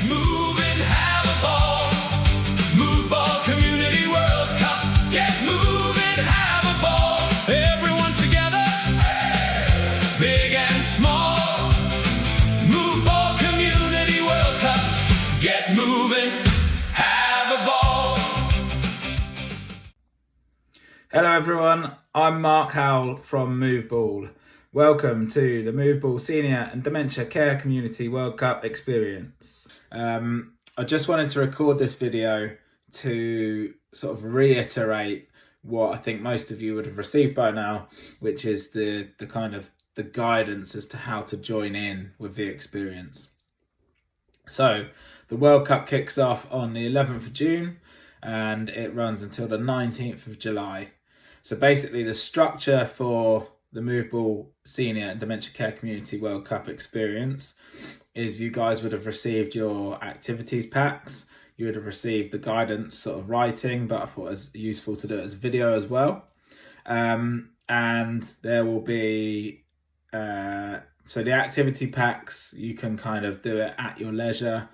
moving, have a ball. Moveball Community World Cup. Get moving, have a ball. Everyone together, big and small. Moveball Community World Cup. Get moving, have a ball. Hello everyone, I'm Mark Howell from Moveball. Welcome to the Moveball Senior and Dementia Care Community World Cup experience. I just wanted to record this video to sort of reiterate what I think most of you would have received by now, which is the kind of the guidance as to how to join in with the experience. So the World Cup kicks off on the 11th of June and it runs until the 19th of July. So basically the structure for the Moveball Senior and Dementia Care Community World Cup experience is you guys would have received your activities packs, you would have received the guidance sort of writing, but I thought it was useful to do it as video as well. And there will be, so the activity packs, you can kind of do it at your leisure.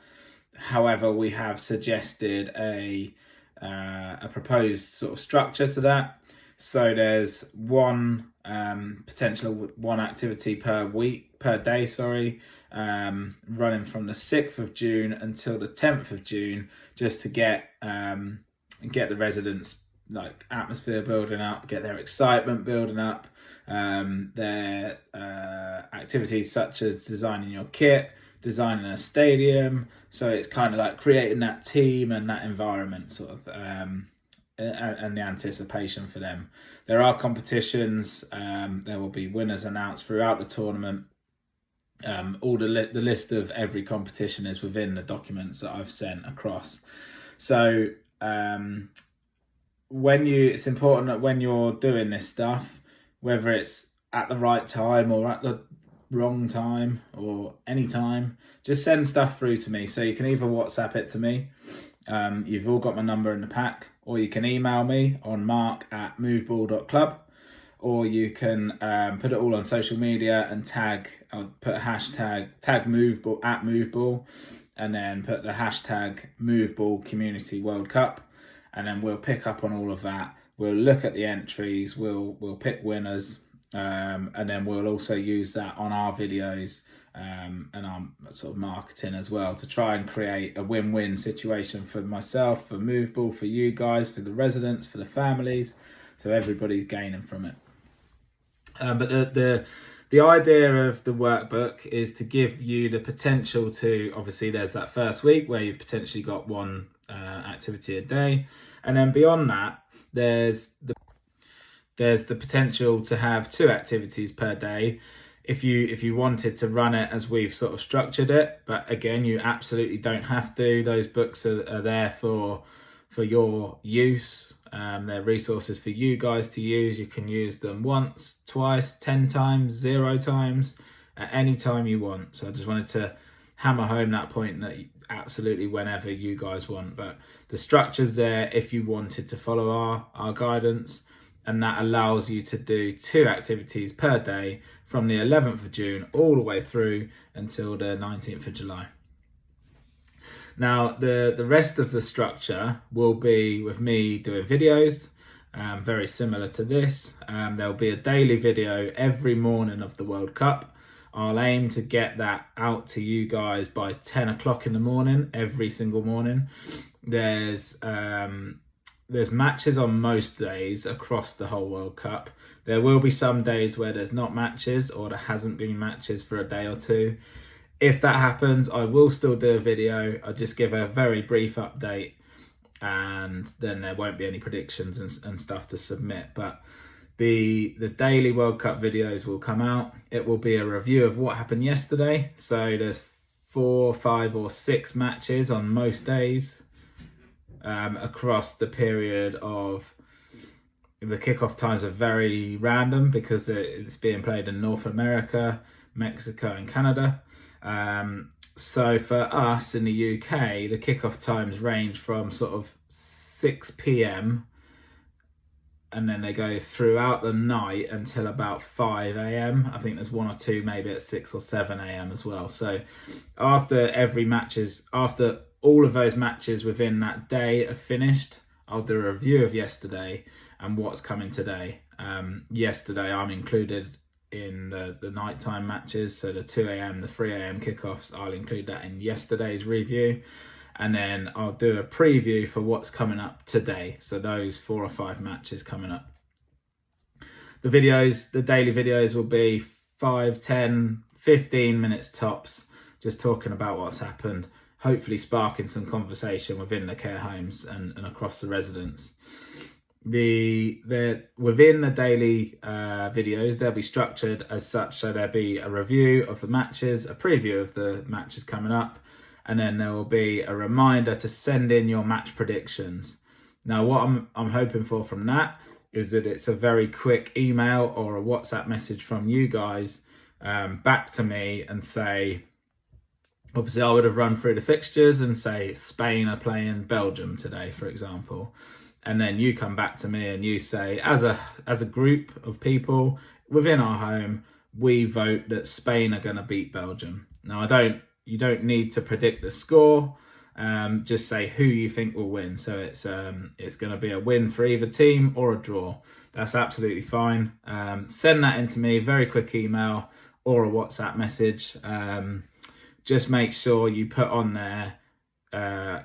However, we have suggested a proposed sort of structure to that. So there's one activity per day, running from the 6th of June until the 10th of June, just to get the residents like atmosphere building up, get their excitement building up, their activities such as designing your kit, designing a stadium. So it's kind of like creating that team and that environment sort of, and the anticipation for them. There are competitions, there will be winners announced throughout the tournament. All the list of every competition is within the documents that I've sent across. So it's important that when you're doing this stuff, whether it's at the right time or at the wrong time or any time, just send stuff through to me. So you can either WhatsApp it to me, you've all got my number in the pack, or you can email me on mark@moveball.club, or you can put it all on social media and I'll put a hashtag, tag Moveball @Moveball, and then put the hashtag Moveball Community World Cup, and then we'll pick up on all of that. We'll look at the entries, we'll pick winners, and then we'll also use that on our videos and our sort of marketing as well, to try and create a win-win situation for myself, for Moveball, for you guys, for the residents, for the families, so everybody's gaining from it. But the idea of the workbook is to give you the potential to, obviously there's that first week where you've potentially got one activity a day, and then beyond that there's the potential to have 2 activities per day if you wanted to run it as we've sort of structured it. But again, you absolutely don't have to. Those books are there for your use. They're resources for you guys to use. You can use them once, twice, 10 times, 0 times, at any time you want. So I just wanted to hammer home that point, that absolutely whenever you guys want. But the structure's there if you wanted to follow our guidance, and that allows you to do 2 activities per day from the 11th of June all the way through until the 19th of July. Now, the rest of the structure will be with me doing videos, very similar to this. There'll be a daily video every morning of the World Cup. I'll aim to get that out to you guys by 10 o'clock in the morning, every single morning. There's matches on most days across the whole World Cup. There will be some days where there's not matches, or there hasn't been matches for a day or 2. If that happens, I will still do a video. I'll just give a very brief update, and then there won't be any predictions and stuff to submit. But the daily World Cup videos will come out. It will be a review of what happened yesterday. So there's 4, 5 or 6 matches on most days across the period of the kickoff times are very random because it's being played in North America, Mexico and Canada. So for us in the UK, the kickoff times range from sort of 6 p.m. and then they go throughout the night until about 5 a.m. I think there's one or two maybe at 6 or 7 a.m. as well. So after all of those matches within that day are finished, I'll do a review of yesterday and what's coming today. Yesterday I'm included in the nighttime matches, so the 2 a.m, the 3 a.m kickoffs, I'll include that in yesterday's review. And then I'll do a preview for what's coming up today. So those 4 or 5 matches coming up. The daily videos will be 5, 10, 15 minutes tops, just talking about what's happened, hopefully sparking some conversation within the care homes and across the residents. Within the daily videos, they'll be structured as such, so there'll be a review of the matches, a preview of the matches coming up, and then there will be a reminder to send in your match predictions. Now, what I'm hoping for from that is that it's a very quick email or a WhatsApp message from you guys back to me and say, obviously I would have run through the fixtures and say Spain are playing Belgium today, for example. And then you come back to me and you say, as a group of people within our home, we vote that Spain are going to beat Belgium. Now, you don't need to predict the score. Just say who you think will win. So it's going to be a win for either team or a draw. That's absolutely fine. Send that in to me, very quick email or a WhatsApp message. Just make sure you put on there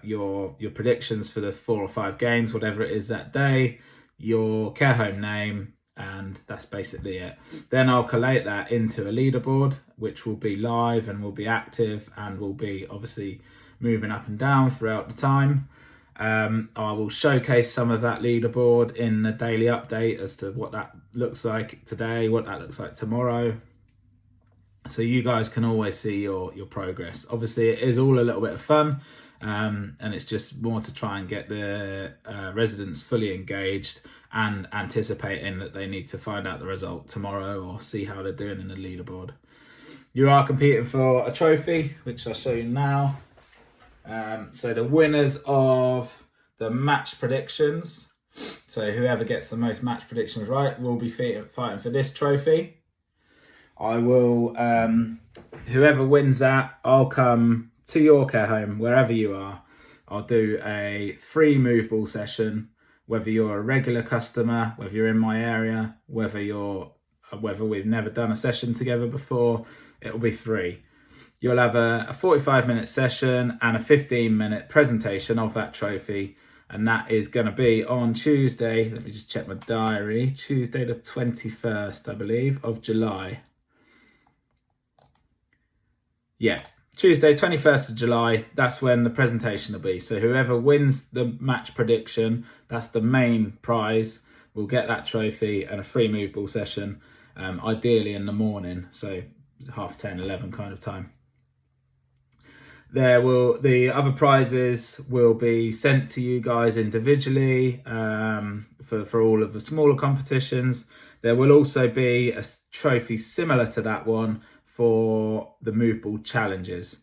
your predictions for the 4 or 5 games, whatever it is that day, your care home name, and that's basically it. Then I'll collate that into a leaderboard, which will be live and will be active and will be obviously moving up and down throughout the time. I will showcase some of that leaderboard in the daily update as to what that looks like today, what that looks like tomorrow, so you guys can always see your progress. Obviously it is all a little bit of fun, and it's just more to try and get the residents fully engaged and anticipating that they need to find out the result tomorrow or see how they're doing in the leaderboard. You are competing for a trophy, which I'll show you now. So the winners of the match predictions, so whoever gets the most match predictions right, will be fighting for this trophy. I will, whoever wins that, I'll come to your care home, wherever you are. I'll do a free Moveball session, whether you're a regular customer, whether you're in my area, whether we've never done a session together before, it'll be free. You'll have a 45-minute session and a 15-minute presentation of that trophy, and that is going to be on Tuesday. Let me just check my diary. Tuesday the 21st, I believe, of July. Yeah, Tuesday 21st of July, that's when the presentation will be. So whoever wins the match prediction, that's the main prize, will get that trophy and a free Moveball session, ideally in the morning, so 10:30, 11 kind of time. The other prizes will be sent to you guys individually for all of the smaller competitions. There will also be a trophy similar to that one for the Moveball challenges.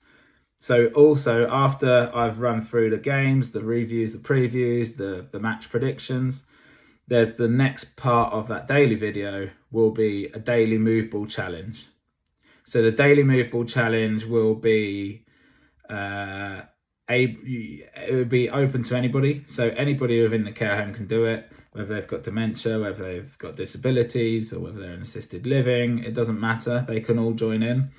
So also after I've run through the games, the reviews, the previews, the match predictions, there's the next part of that daily video will be a daily Moveball challenge. So the daily Moveball challenge will be it would be open to anybody. So anybody within the care home can do it, whether they've got dementia, whether they've got disabilities, or whether they're in assisted living, it doesn't matter. They can all join in.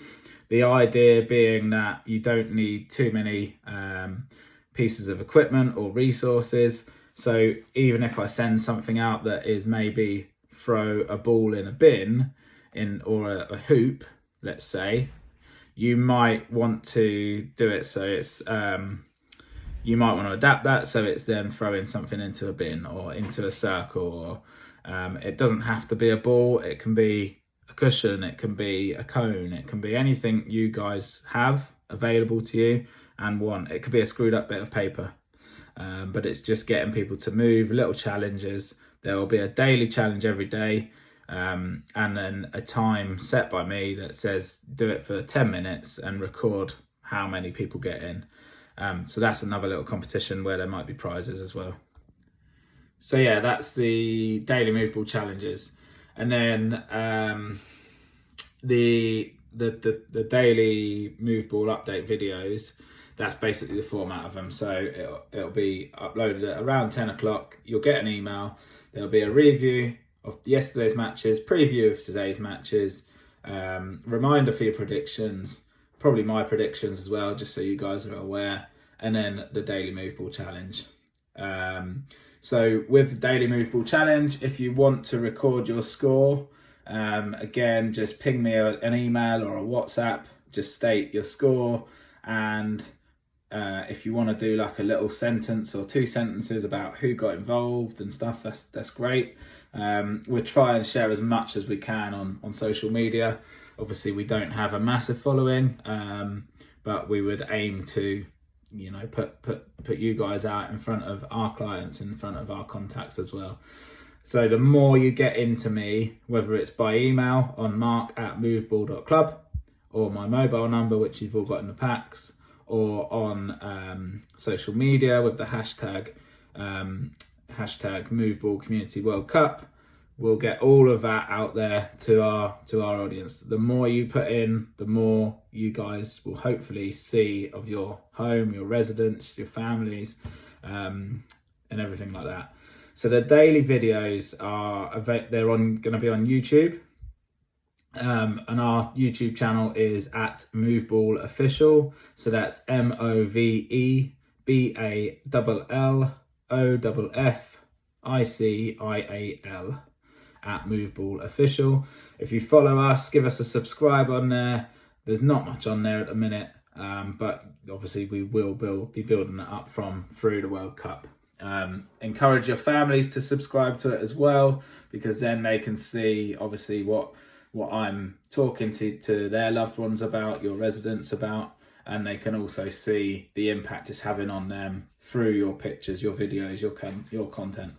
The idea being that you don't need too many pieces of equipment or resources. So even if I send something out that is maybe throw a ball in a bin or a hoop, let's say, you might want to do it so it's you might want to adapt that so it's then throwing something into a bin or into a circle, or it doesn't have to be a ball. It can be a cushion, it can be a cone, it can be anything you guys have available to you and want. It could be a screwed up bit of paper, but it's just getting people to move, little challenges. There will be a daily challenge every day, and then a time set by me that says do it for 10 minutes and record how many people get in. So that's another little competition where there might be prizes as well. So yeah, that's the daily Moveball challenges, and then the daily Moveball update videos. That's basically the format of them. So it'll be uploaded at around 10 o'clock. You'll get an email. There'll be a review of yesterday's matches, preview of today's matches, reminder for your predictions, probably my predictions as well, just so you guys are aware, and then the daily Moveball challenge. So with the daily Moveball challenge, if you want to record your score, again, just ping me an email or a WhatsApp, just state your score, and if you want to do like a little sentence or 2 sentences about who got involved and stuff, that's great. We'll try and share as much as we can on social media. Obviously we don't have a massive following, but we would aim to, you know, put you guys out in front of our clients, in front of our contacts as well. So the more you get into me, whether it's by email on mark@moveball.club, or my mobile number, which you've all got in the packs, or on social media with the hashtag Moveball Community World Cup, we'll get all of that out there to our audience. The more you put in, the more you guys will hopefully see of your home, your residence, your families, and everything like that. So the daily videos they're going to be on YouTube. And our YouTube channel is at Moveball Official. So that's MOVEBALLOFFICIAL at Moveball Official. If you follow us, give us a subscribe on there. There's not much on there at the minute, but obviously we will be building it up through the World Cup. Encourage your families to subscribe to it as well, because then they can see obviously what I'm talking to their loved ones about, your residents about, and they can also see the impact it's having on them through your pictures, your videos, your content.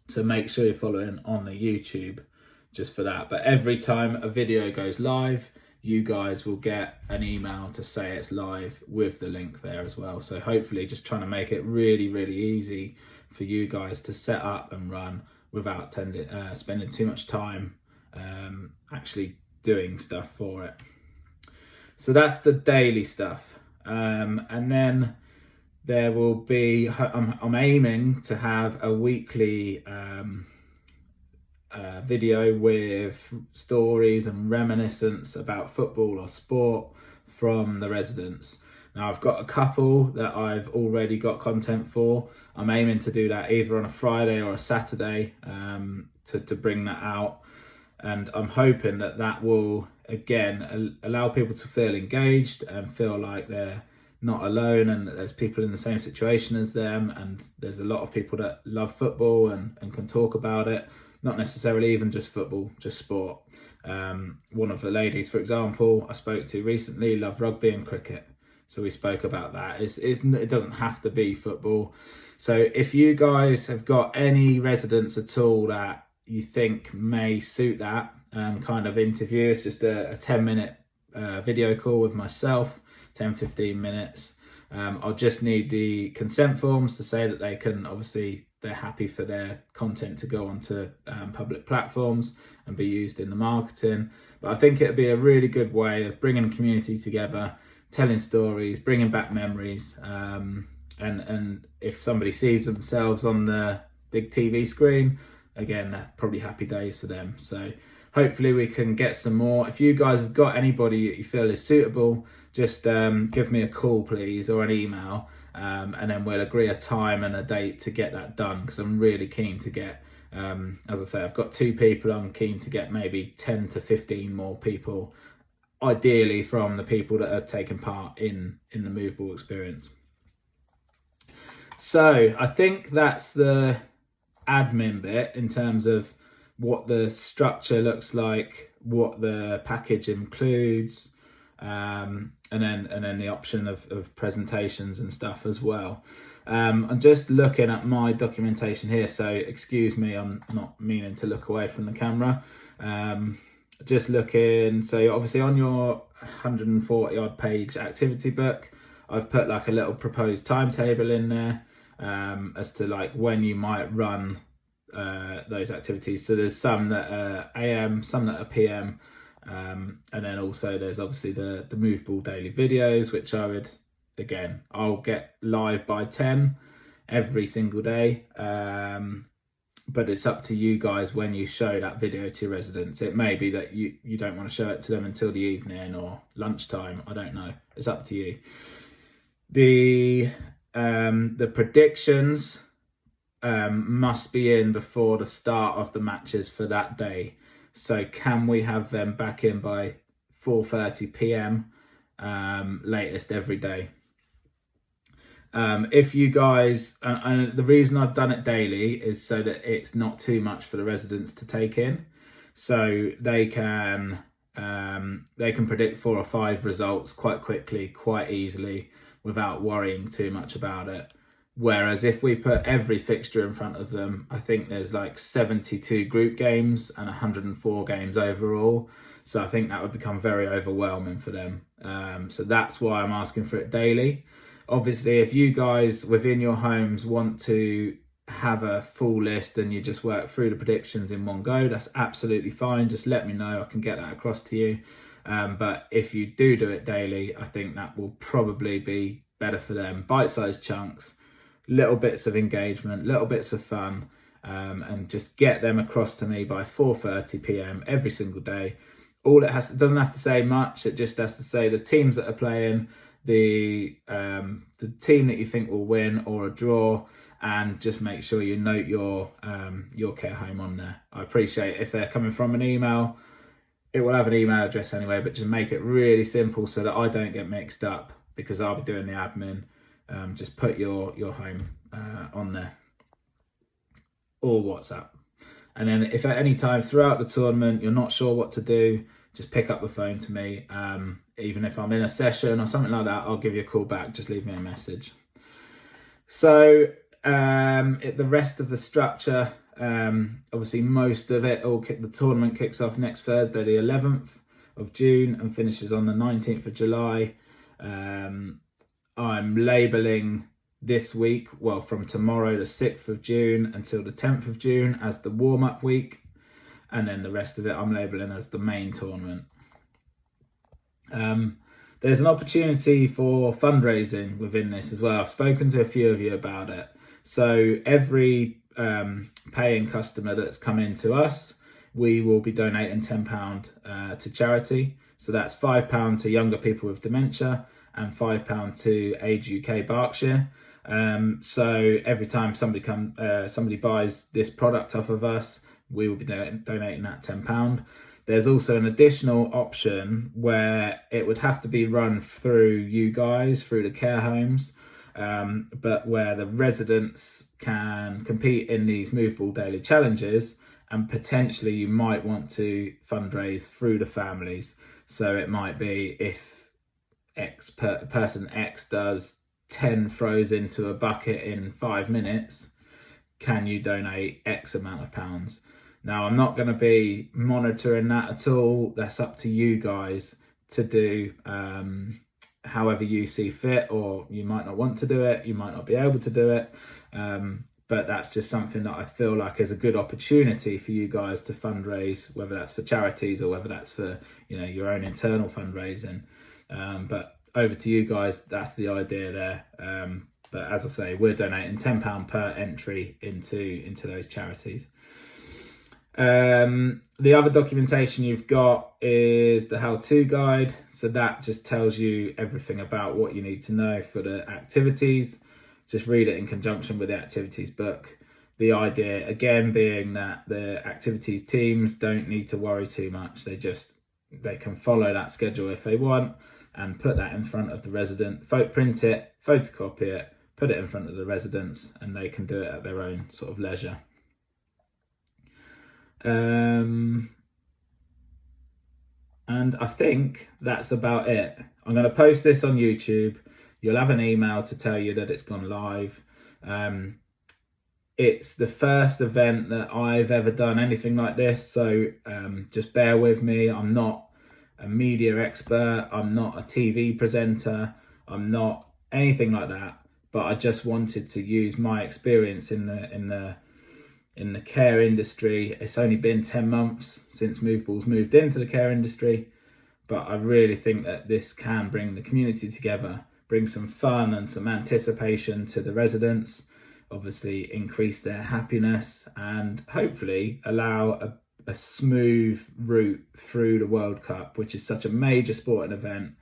So make sure you're following on the YouTube just for that. But every time a video goes live, you guys will get an email to say it's live with the link there as well. So hopefully just trying to make it really, really easy for you guys to set up and run without spending too much time actually doing stuff for it. So that's the daily stuff, and then there will be, I'm aiming to have a weekly video with stories and reminiscence about football or sport from the residents. Now I've got a couple that I've already got content for. I'm aiming to do that either on a Friday or a Saturday, to bring that out. And I'm hoping that will, again, allow people to feel engaged and feel like they're not alone, and that there's people in the same situation as them, and there's a lot of people that love football and can talk about it, not necessarily even just football, just sport. One of the ladies, for example, I spoke to recently, loved rugby and cricket. So we spoke about that. It doesn't have to be football. So if you guys have got any residents at all that you think may suit that kind of interview, it's just a 10-minute video call with myself, 10-15 minutes. I'll just need the consent forms to say that they can, obviously they're happy for their content to go onto public platforms and be used in the marketing. But I think it'd be a really good way of bringing a community together, telling stories, bringing back memories, and if somebody sees themselves on the big TV screen, again, probably happy days for them. So hopefully we can get some more. If you guys have got anybody that you feel is suitable, just give me a call please, or an email, and then we'll agree a time and a date to get that done, because I'm really keen to get, as I say, I've got 2 people. I'm keen to get maybe 10 to 15 more people, ideally from the people that are taking part in the Moveball experience. So I think that's the admin bit in terms of what the structure looks like, what the package includes, and then the option of presentations and stuff as well. I'm just looking at my documentation here, so excuse me, I'm not meaning to look away from the camera. Just looking, so obviously on your 140 odd page activity book, I've put like a little proposed timetable in there. as to like when you might run those activities. So there's some that are AM, some that are PM, and then also there's obviously the Moveball daily videos, which I'll get live by 10 every single day. But it's up to you guys when you show that video to your residents. It may be that you don't want to show it to them until the evening or lunchtime. I don't know. It's up to you. The predictions must be in before the start of the matches for that day. So can we have them back in by 4:30 p.m. Latest every day? If you guys, and the reason I've done it daily is so that it's not too much for the residents to take in, so they can predict 4 or 5 results quite quickly, quite easily, without worrying too much about it. Whereas if we put every fixture in front of them, I think there's like 72 group games and 104 games overall. So I think that would become very overwhelming for them. So that's why I'm asking for it daily. Obviously, if you guys within your homes want to have a full list and you just work through the predictions in one go, that's absolutely fine. Just let me know, I can get that across to you. But if you do it daily, I think that will probably be better for them. Bite-sized chunks, little bits of engagement, little bits of fun, and just get them across to me by 4:30 p.m. every single day. It doesn't have to say much. It just has to say the teams that are playing, the team that you think will win or a draw, and just make sure you note your care home on there. I appreciate if they're coming from an email, it will have an email address anyway, but just make it really simple so that I don't get mixed up, because I'll be doing the admin. Just put your home on there, or WhatsApp. And then if at any time throughout the tournament you're not sure what to do, just pick up the phone to me. Even if I'm in a session or something like that, I'll give you a call back. Just leave me a message. So the rest of the structure, obviously most of it, the tournament kicks off next Thursday, the 11th of June, and finishes on the 19th of July. I'm labelling this week, well, from tomorrow, the 6th of June, until the 10th of June as the warm-up week. And then the rest of it I'm labelling as the main tournament. There's an opportunity for fundraising within this as well. I've spoken to a few of you about it. So every paying customer that's come in to us, we will be donating £10 to charity. So that's £5 to younger people with dementia and £5 to Age UK Berkshire. So every time somebody buys this product off of us, we will be donating that £10. There's also an additional option where it would have to be run through you guys, through the care homes, but where the residents can compete in these Moveball daily challenges, and potentially you might want to fundraise through the families. So it might be if person X does 10 throws into a bucket in 5 minutes, can you donate X amount of pounds? Now, I'm not going to be monitoring that at all. That's up to you guys to do however you see fit, or you might not want to do it, you might not be able to do it. But that's just something that I feel like is a good opportunity for you guys to fundraise, whether that's for charities or whether that's for your own internal fundraising. But over to you guys, that's the idea there. But as I say, we're donating £10 per entry into those charities. The other documentation you've got is the how-to guide. So that just tells you everything about what you need to know for the activities. Just read it in conjunction with the activities book. The idea, again, being that the activities teams don't need to worry too much. They can follow that schedule if they want and put that in front of the resident, print it, photocopy it, put it in front of the residents, and they can do it at their own sort of leisure. And I think that's about it. I'm going to post this on YouTube. You'll have an email to tell you that it's gone live. It's the first event that I've ever done anything like this, so just bear with me. I'm not a media expert, I'm not a TV presenter, I'm not anything like that, but I just wanted to use my experience in the care industry. It's only been 10 months since Moveball's moved into the care industry, but I really think that this can bring the community together, bring some fun and some anticipation to the residents, obviously increase their happiness, and hopefully allow a smooth route through the World Cup, which is such a major sporting event,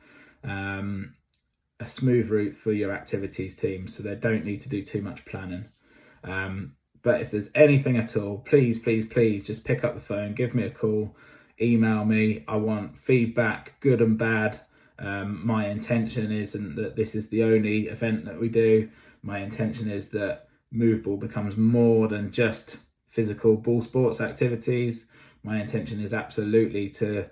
a smooth route for your activities team, so they don't need to do too much planning. But if there's anything at all, please just pick up the phone, give me a call, email me. I want feedback, good and bad. My intention isn't that this is the only event that we do. My intention is that Moveball becomes more than just physical ball sports activities. My intention is absolutely to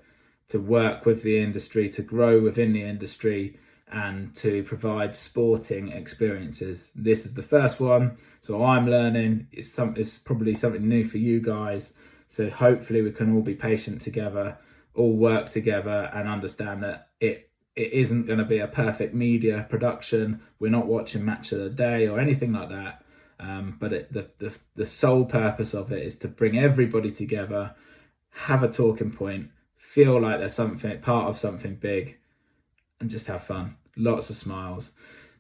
work with the industry, to grow within the industry, and to provide sporting experiences. This is the first one, so I'm learning. It's probably something new for you guys. So hopefully we can all be patient together, all work together, and understand that it isn't going to be a perfect media production. We're not watching Match of the Day or anything like that. But the sole purpose of it is to bring everybody together, have a talking point, feel like there's something part of something big, and just have fun. Lots of smiles.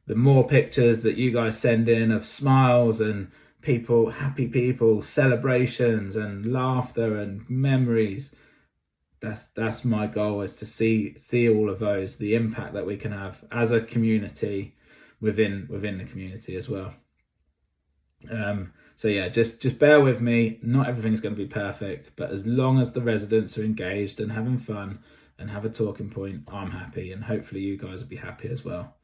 The more pictures that you guys send in of smiles and people, happy people, celebrations and laughter and memories, that's my goal, is to see all of those, the impact that we can have as a community within the community as well. So yeah, just bear with me. Not everything's going to be perfect, but as long as the residents are engaged and having fun and have a talking point, I'm happy, and hopefully you guys will be happy as well.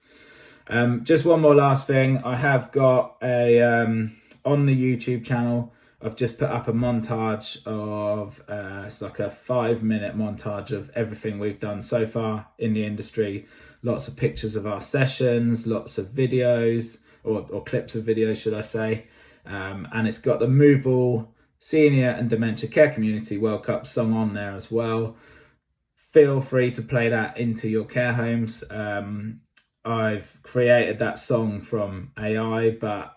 Just one more last thing. I have got on the YouTube channel, I've just put up a montage of it's like a 5-minute montage of everything we've done so far in the industry. Lots of pictures of our sessions, lots of videos, or clips of videos, should I say. And it's got the Moveball Senior and Dementia Care Community World Cup song on there as well. Feel free to play that into your care homes. I've created that song from AI, but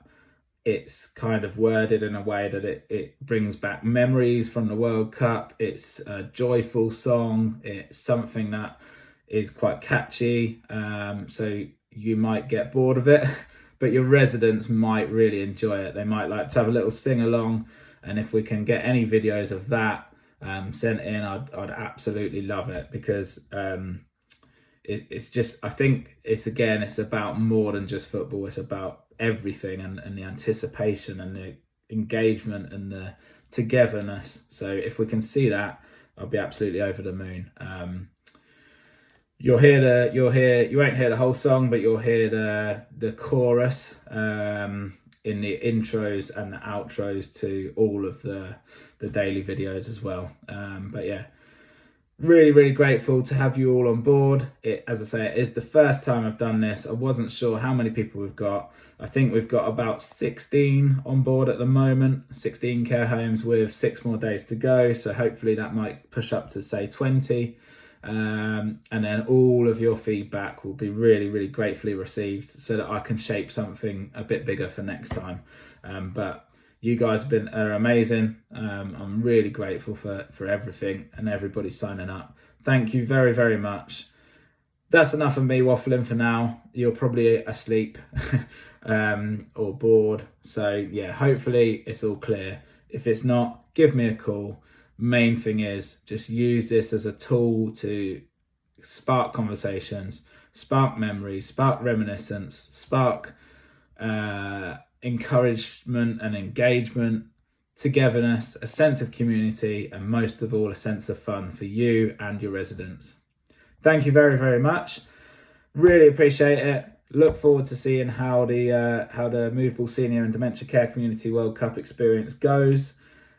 it's kind of worded in a way that it brings back memories from the World Cup. It's a joyful song. It's something that is quite catchy. So you might get bored of it, but your residents might really enjoy it. They might like to have a little sing along. And if we can get any videos of that sent in, I'd absolutely love it, because it's just, I think it's about more than just football. It's about everything, and the anticipation and the engagement and the togetherness. So if we can see that, I'll be absolutely over the moon. You won't hear the whole song, but you'll hear the chorus in the intros and the outros to all of the daily videos as well. But yeah, really grateful to have you all on board. As I say, it is the first time I've done this. I wasn't sure how many people we've got. I think we've got about 16 on board at the moment, 16 care homes with 6 more days to go. So hopefully that might push up to say 20. And then all of your feedback will be really gratefully received, so that I can shape something a bit bigger for next time. But you guys are amazing. I'm really grateful for everything and everybody signing up. Thank you very much. That's enough of me waffling for now. You're probably asleep or bored. So yeah, hopefully it's all clear. If it's not, give me a call. Main thing is just use this as a tool to spark conversations, spark memories, spark reminiscence, spark encouragement and engagement, togetherness, a sense of community, and most of all, a sense of fun for you and your residents. Thank you very much. Really appreciate it. Look forward to seeing how the Moveball Senior and Dementia Care Community World Cup experience goes.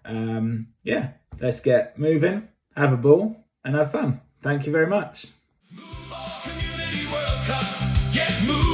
Yeah, let's get moving, have a ball, and have fun. Thank you very much. Moveball Community World Cup. Get moving.